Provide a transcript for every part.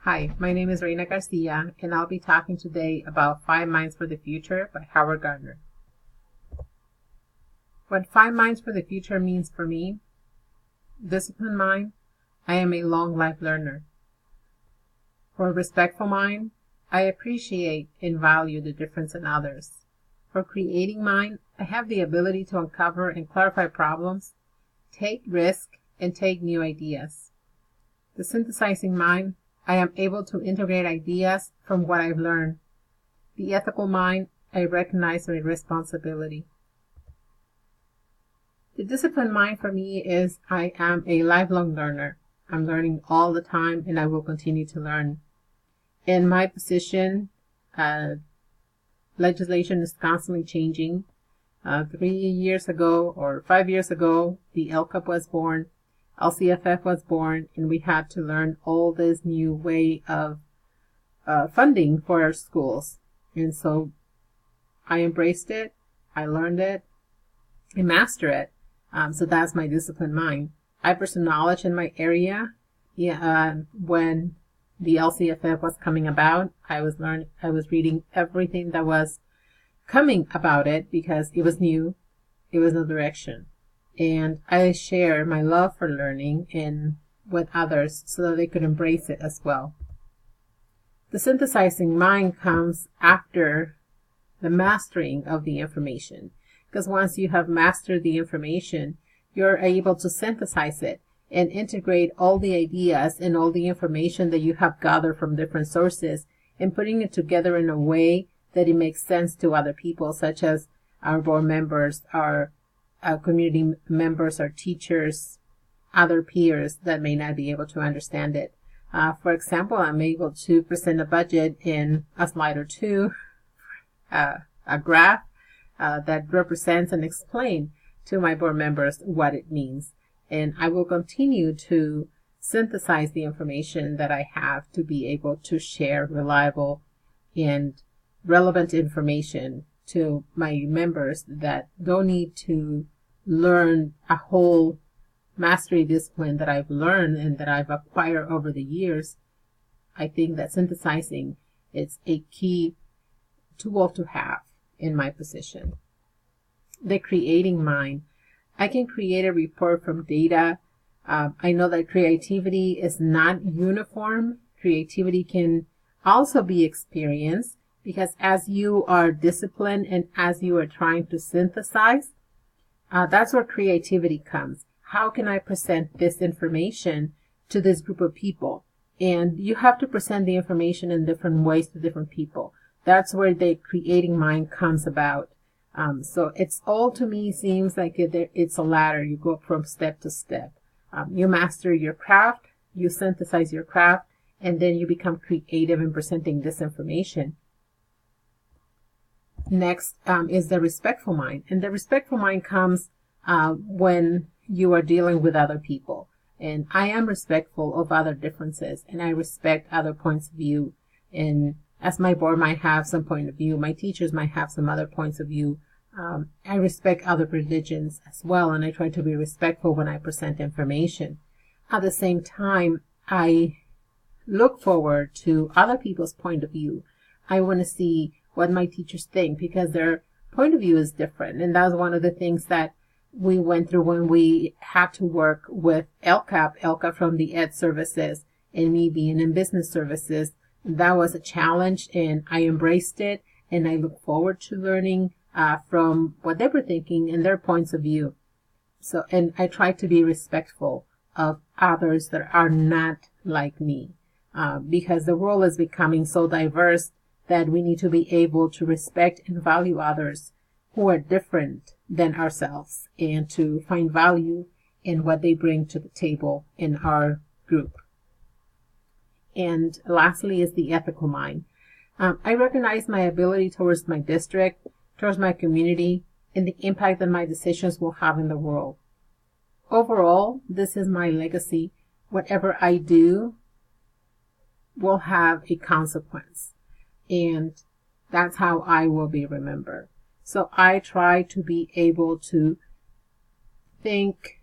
Hi, my name is Reyna Garcia, and I'll be talking today about 5 Minds for the Future by Howard Gardner. What 5 Minds for the Future means for me: disciplined mind, I am a long life learner. For a respectful mind, I appreciate and value the difference in others. For creating mind, I have the ability to uncover and clarify problems, take risk, and take new ideas. The synthesizing mind, I am able to integrate ideas from what I've learned. The ethical mind, I recognize my responsibility. The disciplined mind for me is I am a lifelong learner. I'm learning all the time, and I will continue to learn. In my position, legislation is constantly changing. 3 years ago or 5 years ago, the LCUP was born. LCFF was born, and we had to learn all this new way of funding for our schools. And so I embraced it, I learned it, I mastered it. So that's my disciplined mind. I pursue knowledge in my area. When the LCFF was coming about, I was reading everything that was coming about it because it was new, it was no direction. And I share my love for learning with others so that they could embrace it as well. The synthesizing mind comes after the mastering of the information, because once you have mastered the information, you're able to synthesize it and integrate all the ideas and all the information that you have gathered from different sources and putting it together in a way that it makes sense to other people, such as our board members, our community members, our teachers, other peers that may not be able to understand it. For example, I'm able to present a budget in a slide or two, a graph that represents and explain to my board members what it means. And I will continue to synthesize the information that I have to be able to share reliable and relevant information to my members that don't need to learn a whole mastery discipline that I've learned and that I've acquired over the years. I think that synthesizing is a key tool to have in my position. The creating mind, I can create a report from data. I know that creativity is not uniform. Creativity can also be experienced, because as you are disciplined and as you are trying to synthesize, that's where creativity comes. How can I present this information to this group of people? And you have to present the information in different ways to different people. That's where the creating mind comes about. So it's all, to me, seems like it's a ladder. You go from step to step. You master your craft, you synthesize your craft, and then you become creative in presenting this information. Next is the respectful mind. And the respectful mind comes when you are dealing with other people. And I am respectful of other differences, and I respect other points of view. And as my board might have some point of view, my teachers might have some other points of view. I respect other religions as well, and I try to be respectful when I present information. At the same time, I look forward to other people's point of view. I want to see what my teachers think, because their point of view is different. And that's one of the things that we went through when we had to work with LCAP from the Ed Services, and me being in business services. That was a challenge, and I embraced it, and I look forward to learning from what they were thinking and their points of view. So, and I try to be respectful of others that are not like me, because the world is becoming so diverse that we need to be able to respect and value others who are different than ourselves, and to find value in what they bring to the table in our group. And lastly is the ethical mind. I recognize my ability towards my district, towards my community, and the impact that my decisions will have in the world. Overall, this is my legacy. Whatever I do will have a consequence, and that's how I will be remembered. So I try to be able to think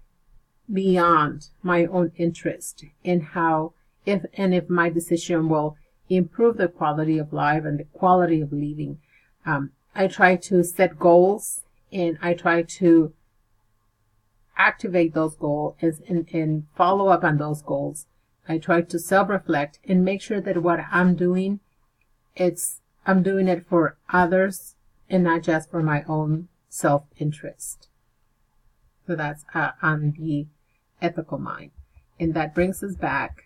beyond my own interest in how if my decision will improve the quality of life and the quality of living. I try to set goals, and I try to activate those goals and follow up on those goals. I try to self-reflect and make sure that what I'm doing, I'm doing it for others and not just for my own self-interest. So that's on the ethical mind. And that brings us back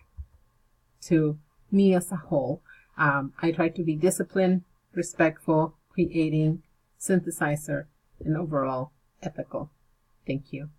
to me as a whole. I try to be disciplined, respectful, creating, synthesizer, and overall ethical. Thank you.